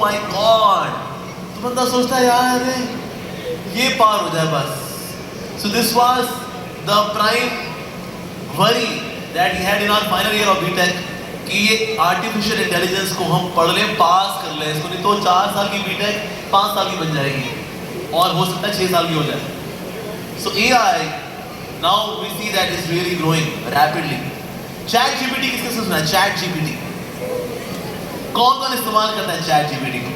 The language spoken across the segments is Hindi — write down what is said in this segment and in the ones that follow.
माय गॉड, तो बंदा सोचता है यार ये पार हो जाए बस. So this was the prime worry that he had in our final year of BTech कि ये आर्टिफिशियल इंटेलिजेंस को हम पढ़ लें, पास कर लें इसको, नहीं तो 4 साल की BTech 5 साल की बन जाएगी और हो सकता है 6 साल की हो जाए. So AI now we see that is really growing rapidly. Chat GPT किसने सुना है? Chat GPT कौन कौन इस्तेमाल करता है Chat GPT को?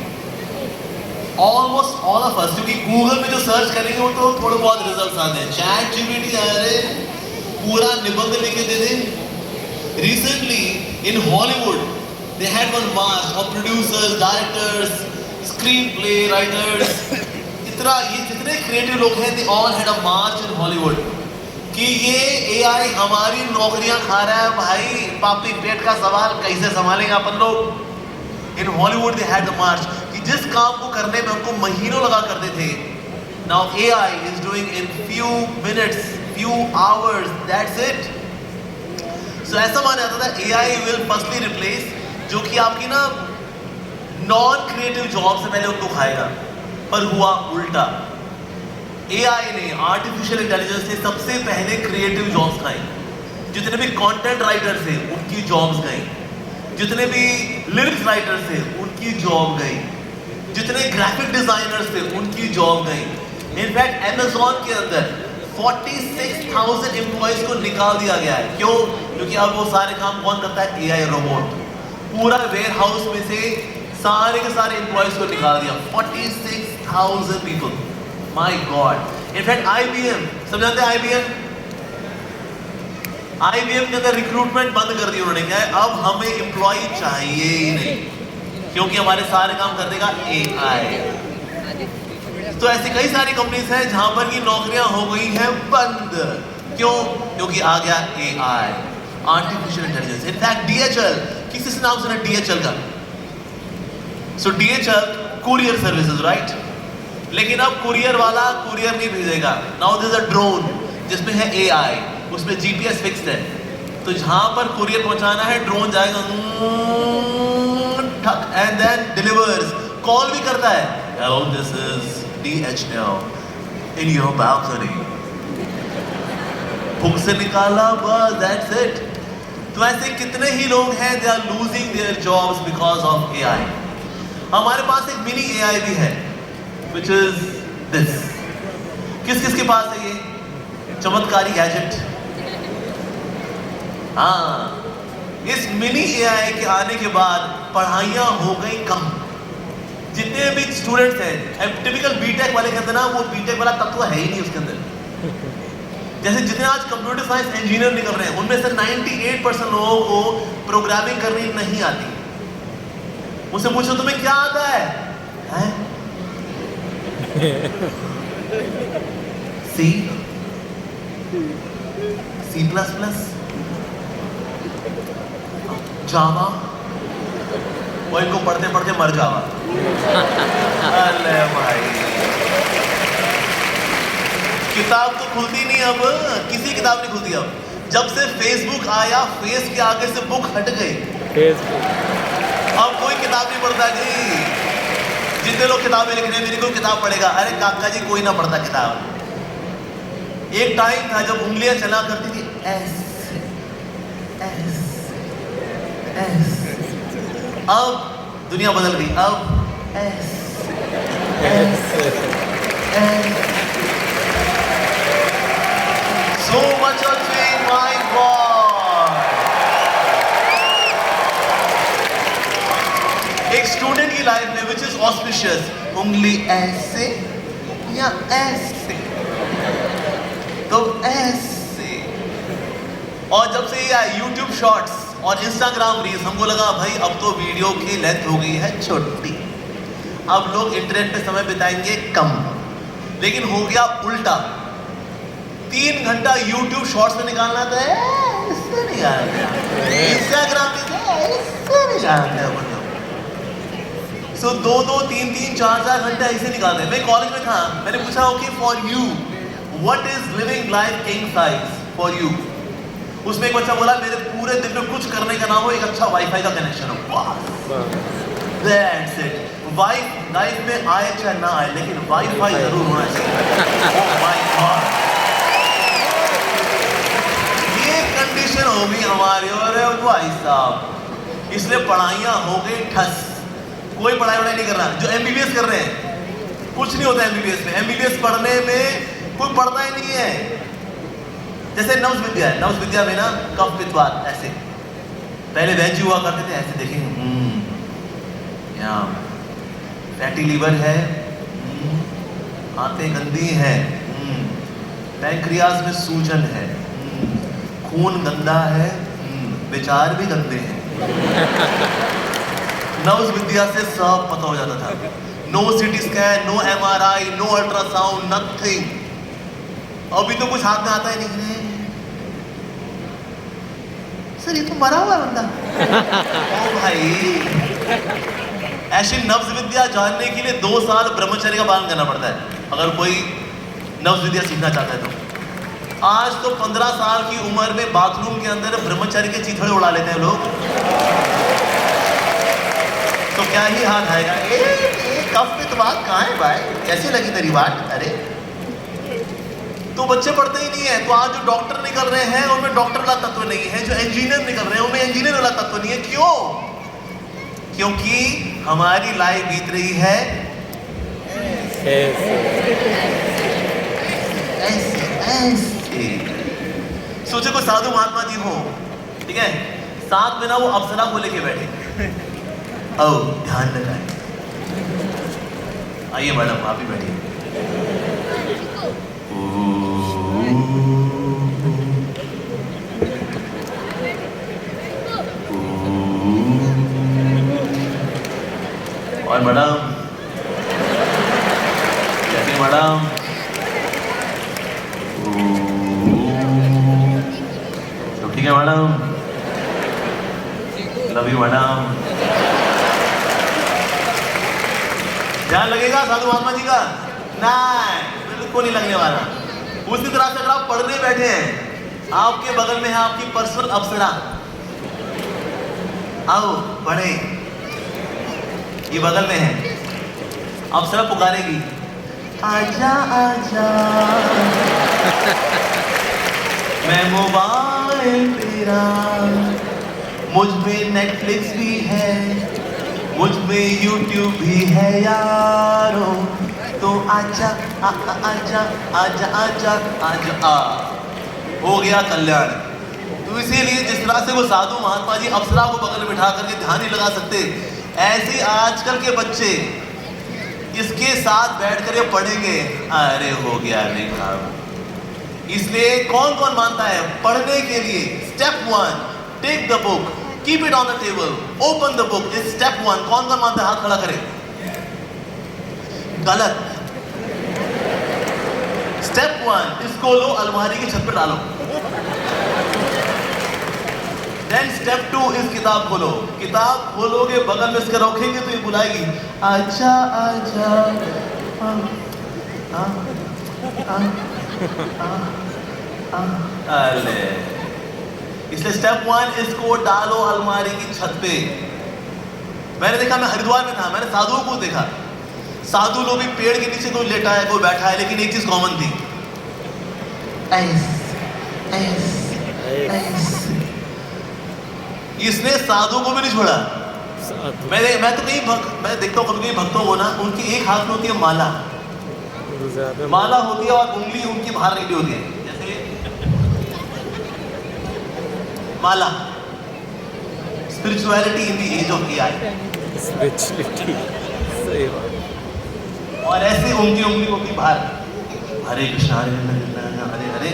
Almost all of us, क्योंकि गूगल में जो सर्च करेंगे वो तो थोड़े बहुत रिजल्ट्स आते हैं. Chat GPT अरे पूरा निबंध लिख के दे दे. Recently in Hollywood they had one march of producers, directors, screenplay writers. इतना ये जितने क्रिएटिव लोग हैं, they all had a march in Hollywood कि ये AI हमारी नौकरियां खा रहा है भाई. पापी पेट का सवाल कैसे संभालेंगे अपन लोग. In Hollywood they had the march कि जिस काम को करने में हमको महीनों लगा करते थे, now AI is doing in few minutes, few hours, that's it. So ऐसा माना जाता था AI will firstly replace, जो कि आपकी ना नॉन क्रिएटिव जॉब से पहले उनको खाएगा, पर हुआ उल्टा. AI ने आर्टिफिशियल इंटेलिजेंस से सबसे पहले क्रिएटिव जॉब्स खाई. जितने भी कंटेंट राइटर्स थे उनकी जॉब्स गई, जितने भी लिरिक्स राइटर्स थे उनकी जॉब गई, जितने ग्राफिक डिजाइनर्स थे उनकी जॉब गई. इनफैक्ट Amazon के अंदर 46,000 एम्प्लॉइज को निकाल दिया गया है. क्यों? क्योंकि अब वो सारे काम कौन करता है? AI robot. पूरा वेयर हाउस में से सारे के सारे एम्प्लॉइज को निकाल दिया. 46,000 people. My God. In fact IBM, सब जानते हैं IBM के अंदर रिक्रूटमेंट बंद कर दी उन्होंने. क्या है? अब हमें एम्प्लॉय चाहिए ही नहीं, क्योंकि हमारे सारे काम कर देगा AI. तो ऐसी कई सारी कंपनीज हैं जहां पर की नौकरियां हो गई हैं बंद. क्यों? क्योंकि आ गया AI, artificial intelligence. In fact DHL, किसी से नाम सुना DHL का? So DHL courier services, right? लेकिन अब कुरियर वाला कुरियर नहीं भेजेगा. Now there is a drone जिसमें है AI, उसमें GPS फिक्स्ड है. तो जहां पर कुरियर पहुंचाना है ड्रोन जाएगा ठक एंड देन डिलीवर्स. कॉल भी करता है, hello this is DHL in your balcony. भूख से निकाला बस, दैट्स इट. तो ऐसे कितने ही लोग हैं they are losing their jobs because of AI. हमारे पास एक मिनी AI भी है which is this. किस किस के पास है ये चमत्कारी गैजेट? हाँ, इस मिनी AI के आने के बाद पढ़ाइयाँ हो गई कम. जितने भी स्टूडेंट्स हैं, टिपिकल बीटेक वाले के अंदर ना वो बीटेक वाला तत्व है ही नहीं उसके अंदर. जैसे जितने आज कंप्यूटर साइंस इंजीनियर निकल रहे हैं उनमें से 98% लोगों को प्रोग्रामिंग करनी नहीं आती. मुझसे पूछो तुम्हें क्या आता है? C++, जावा, वो इनको पढ़ते पढ़ते मर जावा. अरे भाई, किताब तो खुलती नहीं अब, किसी किताब नहीं खुलती अब. जब से फेसबुक आया, फेस के आगे से बुक हट गई. अब कोई किताब नहीं पढ़ता जी. जितने लोग किताबें लिख रहे हैं मेरी कोई किताब पढ़ेगा? अरे काका जी कोई ना पढ़ता किताब. एक टाइम था जब उंगलियां चला करती थी ऐसे ऐसे. अब दुनिया बदल गई. अब ऐसे. So much of change, my God. एक स्टूडेंट की लाइफ में which is auspicious, उंगली ऐसे या ऐसे, तो ऐसे. और जब से ये YouTube शॉर्ट्स और Instagram रील्स, हमको लगा भाई अब तो वीडियो की लेंथ हो गई है छोटी, अब लोग इंटरनेट पे समय बिताएंगे कम. लेकिन हो गया उल्टा. 3 घंटा YouTube शॉर्ट्स में निकालना था, इससे निकालना. Instagram में इससे निकालना. सो 2-2, 3-3, 4-4 घंटे ऐसे निकालते हैं. मैं कॉलेज में था, मैंने पूछा okay for you what is living life king size for you. उसमें एक बच्चा बोला मेरे पूरे दिन में कुछ करने का नाम हो एक अच्छा वाईफाई का कनेक्शन हो. That's it. वाइफ लाइफ में आए चाहे ना आए, लेकिन वाईफाई जरूर होना चाहिए। ओह माय गॉड, ये कंडीशन होगी हमारी। और भाई साहब, इसलिए पढ़ाइयाँ हो गई ठस, कोई पढ़ाई वढ़ाई नहीं कर रहा। जो एमबीबीएस कर रहे हैं, कुछ नहीं होता एमबीबीएस में। एमबीबीएस पढ़ने में कोई पढ़ता ही नहीं है। जैसे नवस विद्या है, नवस विद्या में ना कफ पित्तवात ऐसे पहले वेज हुआ करते थे, ऐसे देखेंगे यहाँ फैटी लीवर है, आंतें गंदी हैं, पैंक्रियाज में सूजन है, खून गंदा है, विचार भी गंदे हैं। नवस विद्या से सब पता हो जाता था। No CT scan, no MRI, no ultrasound, nothing. अभी तो कुछ हाथ में आता ही नहीं है। सर ये तो मरा हुआ है बंदा। ओ भाई, ऐसी नब्ज विद्या जानने के लिए 2 साल ब्रह्मचर्य का पालन करना पड़ता है, अगर कोई नब्ज विद्या सीखना चाहता है तो। आज तो 15 साल की उम्र में बाथरूम के अंदर ब्रह्मचर्य के चीथड़े उड़ा लेते हैं लोग। तो क्या ही हाथ आएगा। कफ पे तो बात कहाँ है भाई, कैसी लगी तेरी बात? अरे तो बच्चे पढ़ते ही नहीं है। तो आज जो डॉक्टर निकल रहे हैं उनमें डॉक्टर वाला तत्व नहीं है, जो इंजीनियर निकल रहे हैं उनमें इंजीनियर वाला तत्व नहीं है। क्यों? क्योंकि हमारी लाइफ बीत रही है ऐसे ऐसे। सोचे कोई साधु महात्मा जी हो, ठीक है, साथ में ना वो अप्सरा को लेके बैठे। ओ ध्यान लगाए। आइए मैडम, आप ही बैठिए। और मैडम कैसे मैडम? सब ठीक है मैडम? Love you madam. ध्यान लगेगा साधु महात्मा जी का? नहीं, बिल्कुल नहीं लगने वाला। उसी तरह से अगर आप पढ़ने बैठे हैं, आपके बगल में है आपकी पर्सनल अप्सरा, आओ पढ़े, ये बगल में है, अप्सरा पुकारेगी, आजा आजा मैं मोबाइल तेरा, मुझ में नेटफ्लिक्स भी है, मुझ में यूट्यूब भी है यारो, तो आजा आजा आजा आजा आजा आ। हो गया कल्याण। तो इसीलिए जिस तरह से वो साधु महात्मा जी अप्सरा को बगल में बिठा करके ध्यान नहीं लगा सकते, ऐसे आजकल के बच्चे इसके साथ बैठकर ये पढ़ेंगे, अरे हो गया नहीं काम। इसलिए कौन कौन मानता है पढ़ने के लिए step 1 take the book, keep it on the table, open the book is step 1। कौन कौन मानता है? हाथ खड़ा करे। गलत। स्टेप 1, इसको लो अलमारी की छत पर डालो। देन स्टेप 2 इस किताब खोलो। किताब खोलोगे, बगल में इसके रखेंगे तो ये बुलाएगी, आजा आजा अरे। इसलिए स्टेप 1 इसको डालो अलमारी की छत पे। मैंने देखा, मैं हरिद्वार में था, मैंने साधुओं को देखा, साधु लोग भी पेड़ के नीचे कोई लेटा है कोई बैठा है, लेकिन एक चीज कॉमन थी, इसने साधु को भी नहीं छोड़ा। मैं तो कहीं मैं देखता हूँ कभी भक्तों को ना, उनकी एक हाथ में होती है माला, माला होती है और उंगली उनकी बाहर निकली होती है, जैसे माला। Spirituality in the age of AI, spirituality, सही बात। और ऐसे उनकी उंगली होती बाहर, हरे कृष्णा हरे कृष्णा हरे हरे,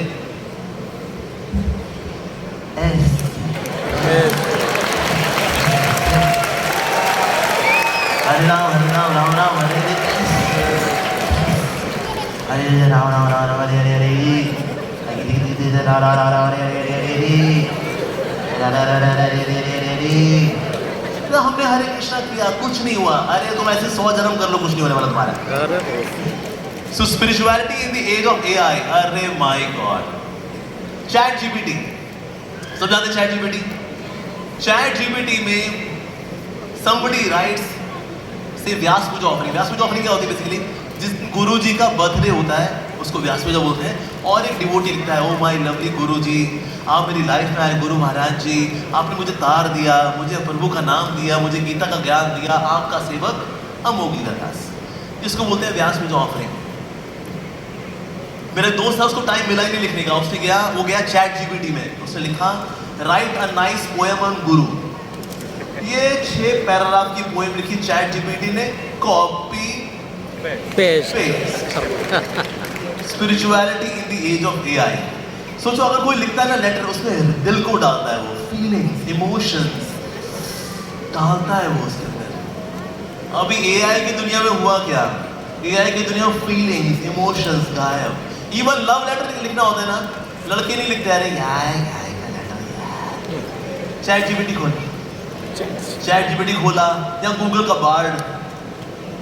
हरे राम राम राम हरे हरे, हरे राम राम राम हरे हरे हरे, हरे राम राम राम हरे हरे हरे। तो हमने हरे कृष्णा किया, कुछ नहीं हुआ। अरे तुम ऐसे 100 जन्म कर लो, कुछ नहीं होने वाला तुम्हारा। So spirituality in the age of AI, अरे माय गॉड। चैट जीपीटी, सब जानते चैट जीपीटी? चैट जीपीटी में somebody writes से व्यास पूजा ऑफरिंग। व्यास पूजा ऑफरिंग क्या होती है बेसिकली, जिस गुरु जी का बर्थडे होता है उसको व्यास पूजा बोलते हैं, और एक डिवोटी लिखता है, ओ माय लवली गुरु जी, आप मेरी लाइफ में आए गुरु महाराज जी, आपने मुझे तार दिया, मुझे प्रभु का नाम दिया, मुझे गीता का ज्ञान दिया, आपका सेवक अमोघी दास, इसको बोलते हैं व्यास पूजा ऑफरिंग। मेरे दोस्त था, उसको टाइम मिला ही नहीं लिखने का, वो गया चैट जीपीटी में, उसने लिखा write a nice poem on guru. ये 6 पैराग्राफ की पोएम लिखी चैट जीपीटी ने, copy paste. Spirituality in the age of AI. सोचो अगर कोई लिखता है ना लेटर, उसमें दिल को डालता है, वो फीलिंग्स इमोशंस डालता है वो उसके अंदर। अभी एआई की दुनिया में हुआ क्या, एआई की दुनिया में फीलिंग्स इमोशंस गायब। इवन लव लेटर लिखना होता है ना, लड़के नहीं लिखते, अरे यार का लेटर, चैट जीपीटी खोली, चैट जीपीटी खोला या गूगल का बार्ड,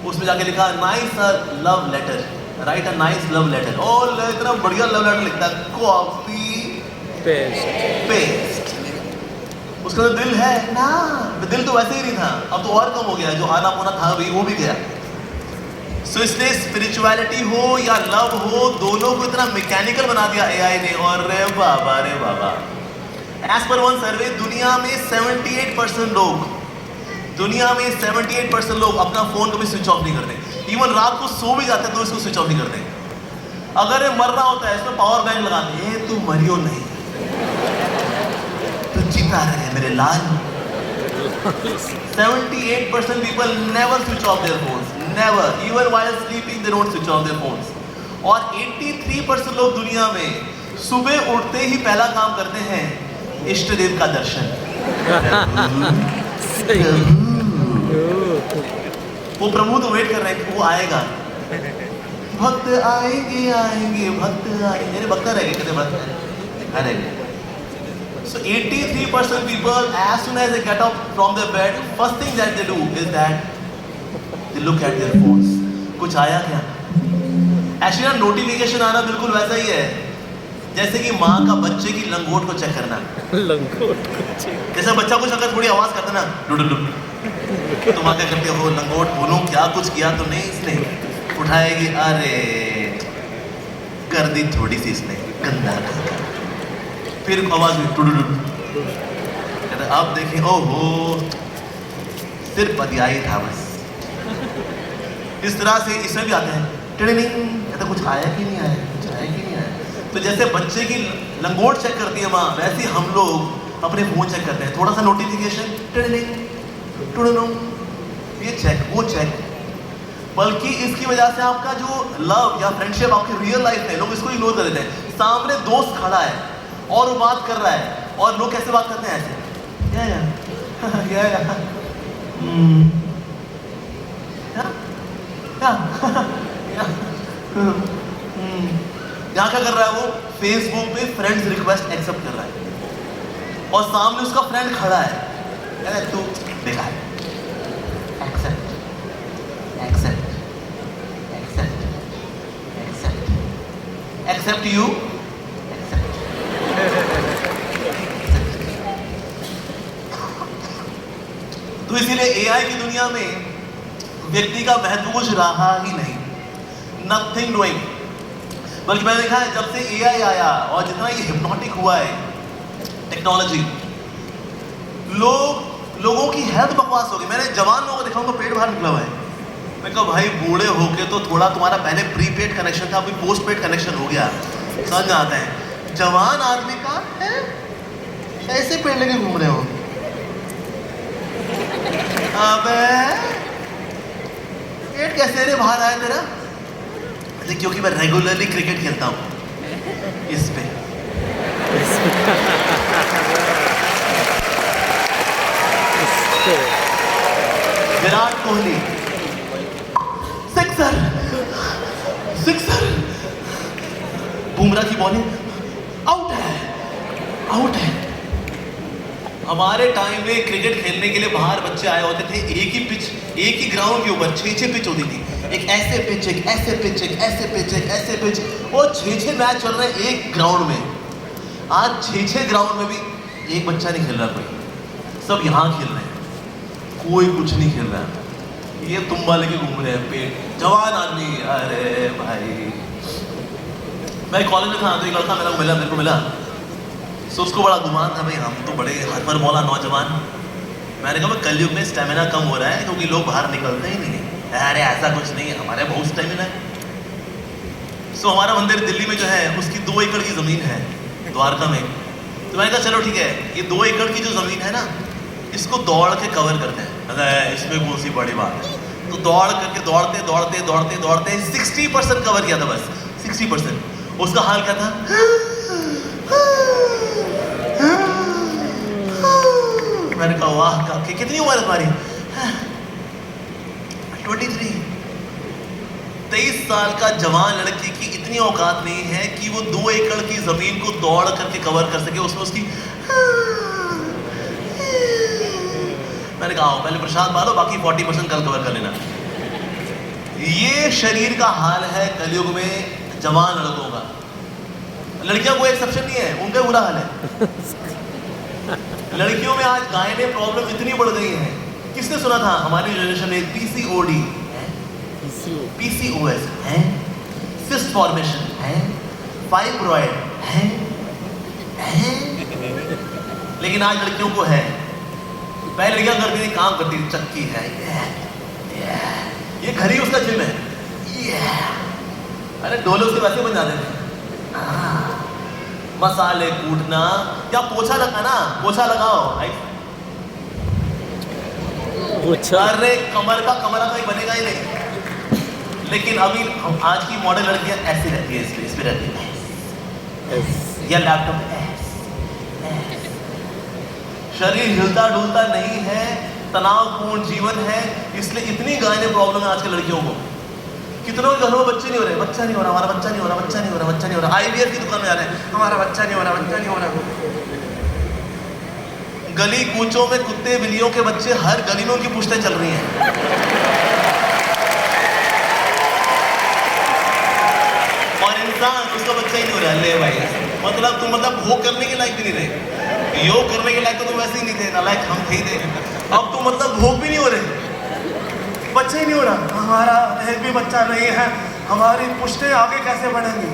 उसमें जाके लिखा nice love letter, write a nice love letter, और इतना बढ़िया लव लेटर लिखता है, कॉपी पेस्ट। उसका तो दिल है ना, दिल तो वैसे ही नहीं था, अब तो और कम हो गया, जो आना पोना था वो भी गया। सो इसलिए स्पिरिचुअलिटी हो या लव हो, दोनों को इतना मैकेनिकल बना दिया एआई ने, और रे बाबा रे बाबा। एज पर वन सर्वे, दुनिया में 78% लोग अपना फोन कभी स्विच ऑफ नहीं करते। इवन रात को सो भी जाते हैं तो इसको स्विच ऑफ नहीं करते। अगर ये मरना होता है इसमें पावर बैंक लगाते हैं, तू मरियो नहीं, तू जीता रहे मेरे लाल। 78% people never switch off their phones, never, even while sleeping they don't switch off their phones। और 83% लोग दुनिया में सुबह उठते ही पहला काम करते हैं इष्ट देव का दर्शन। वो प्रभु तो वेट कर रहे हैं, वो आएगा, भक्त आएंगे आएंगे भक्त आएंगे, मेरे भक्त रहेंगे, कितने भक्त रहेंगे। So 83% people, as soon as they get up from their bed, first thing that they do is that they look at their phones. कुछ आया क्या? Actually ना नोटिफिकेशन आना बिल्कुल वैसा ही है जैसे कि माँ का बच्चे की लंगोट को चेक करना। लंगोट को चेक, जैसे बच्चा कुछ अगर थोड़ी आवाज करता ना, तो माँ क्या करती है, वो लंगोट बोलूं क्या, कुछ किया तो नहीं इसने, उठाएगी, अरे कर दी थोड़ी सी इसने गंदा, फिर आवाज में अब देखिए, ओहो सिर्फ बदियाई था बस। इस तरह से इसमें भी आते हैं टिड़िंग, तो कुछ आया कि नहीं आया, कुछ आया कि नहीं आया। तो जैसे बच्चे की लंगोट चेक करती है माँ, वैसे हम लोग अपने फोन चेक करते हैं, थोड़ा सा नोटिफिकेशन टिड़िंग ये चेक वो चेक। बल्कि इसकी वजह से आपका जो लव या फ्रेंडशिप आपकी रियल लाइफ है, लोग इसको इग्नोर कर देते हैं। सामने दोस्त खड़ा है और वो बात कर रहा है, और लोग कैसे बात करते हैं, ऐसे या यहाँ क्या कर रहा है, वो फेसबुक पे फ्रेंड्स रिक्वेस्ट एक्सेप्ट कर रहा है, और सामने उसका फ्रेंड खड़ा है, अरे तू देखा है, accept accept accept accept accept you. तो इसीलिए एआई की दुनिया में व्यक्ति का महत्व कुछ रहा ही नहीं, नथिंग डूइंग। बल्कि मैंने देखा है जब से एआई आया और जितना ये हिप्नोटिक हुआ है टेक्नोलॉजी, लोगों की हेल्थ बकवास हो गई। मैंने जवान लोगों को देखा, उनका पेट बाहर निकला हुआ है। मैं कहा भाई बूढ़े होके तो थोड़ा तुम्हारा पहले प्रीपेड कनेक्शन था, अभी पोस्ट पेड कनेक्शन हो गया, समझ में आता है। जवान आदमी का है ऐसे पेड़ लेके घूम रहे हो, अबे पेट कैसे रे बाहर आया तेरा? क्योंकि मैं रेगुलरली क्रिकेट खेलता हूँ इस पे। विराट कोहली सिक्सर, बुमराह की बॉलिंग आउट है। हमारे टाइम में क्रिकेट खेलने के लिए बाहर बच्चे आए होते थे, एक ही पिच, एक ही ग्राउंड के ऊपर 6 पिच होती थी, एक ऐसे पिच, एक ऐसे पिच, एक ऐसे पिच, एक ऐसे पिच, और 6 मैच चल रहे हैं एक ग्राउंड में। आज 6 ग्राउंड में भी एक बच्चा नहीं खेल रहा, कोई सब यहाँ खेल रहे हैं, कोई कुछ नहीं खेल रहा है। ये तुम्बा लेके घूम रहे हैं पेट, जवान आदमी। अरे भाई, मैं कॉलेज में था तो एक लड़का मेरे को मिला, सो उसको बड़ा गुमान था भाई हम तो बड़े हरपर मौला नौजवान। मैंने कहा कलयुग में स्टेमिना कम हो रहा है क्योंकि लोग बाहर निकलते ही नहीं है। अरे ऐसा कुछ नहीं है, हमारे बहुत स्टेमिना है। सो हमारा मंदिर दिल्ली में जो है उसकी 2 एकड़ की ज़मीन है द्वारका में। तो मैंने कहा चलो ठीक है, ये 2 एकड़ की जो ज़मीन है ना, इसको दौड़ के कवर करते हैं। अरे इसमें कौन सी बड़ी बात है। तो दौड़ करके दौड़ते 60% कवर किया था, बस 60%। उसका हाल क्या था, मैंने कहा वाह काकी कितनी उम्र है तुम्हारी, 23। 23 साल का जवान लड़की की इतनी औकात नहीं है कि वो 2 एकड़ की जमीन को दौड़ करके कवर कर सके। उसमें उसकी मैंने कहा पहले प्रसाद मारो, बाकी 40% कल कवर कर लेना। ये शरीर का हाल है कलयुग में जवान लड़कों का। लड़कियों को एक्सेप्शन नहीं है, उनका बुरा हाल है। लड़कियों में आज गायने प्रॉब्लम इतनी बढ़ गई है। किसने सुना था हमारी जनरेशन में PCOD, PCOS है, सिस्ट फॉर्मेशन है, फाइब्रॉइड है, लेकिन आज लड़कियों को है। पहले लड़कियां करती थी, काम करती थी, चक्की है, ये घर ही उसका जिम है। अरे डोले उसके वैसे बन जाते थे। मसाले कूटना या पोछा लगाना, पोछा लगाओ। अरे कमर का कहीं बनेगा ही नहीं। लेकिन अभी आज की मॉडल लड़कियां ऐसी रहती है, इस पे रहती है, या लैपटॉप पे। शरीर हिलता डुलता नहीं है, तनावपूर्ण जीवन है, इसलिए इतनी गायने प्रॉब्लम है आजकल लड़कियों को। कितनों के घरों में बच्चे नहीं हो रहे, बच्चा नहीं हो रहा, हमारा बच्चा नहीं हो रहा, बच्चा नहीं हो रहा, बच्चा नहीं हो रहा। IVF की दुकान में जा रहे हैं, हमारा बच्चा नहीं हो रहा, बच्चा नहीं हो रहा। गली कूचों में कुत्ते बिल्लियों के बच्चे, हर गली में उनकी पुश्तें चल रही हैं। और इंसान उसका बच्चा ही नहीं हो रहा। ले भाई, मतलब तुम भोग करने के लायक भी नहीं रहे, योग करने के लायक तो तुम वैसे ही नहीं थे, नालायक हम थे। अब तुम भोग भी नहीं हो रहे, बच्चे ही नहीं हो रहा। हमारा एक भी बच्चा नहीं है, हमारी पुश्तें आगे कैसे बढ़ेंगी।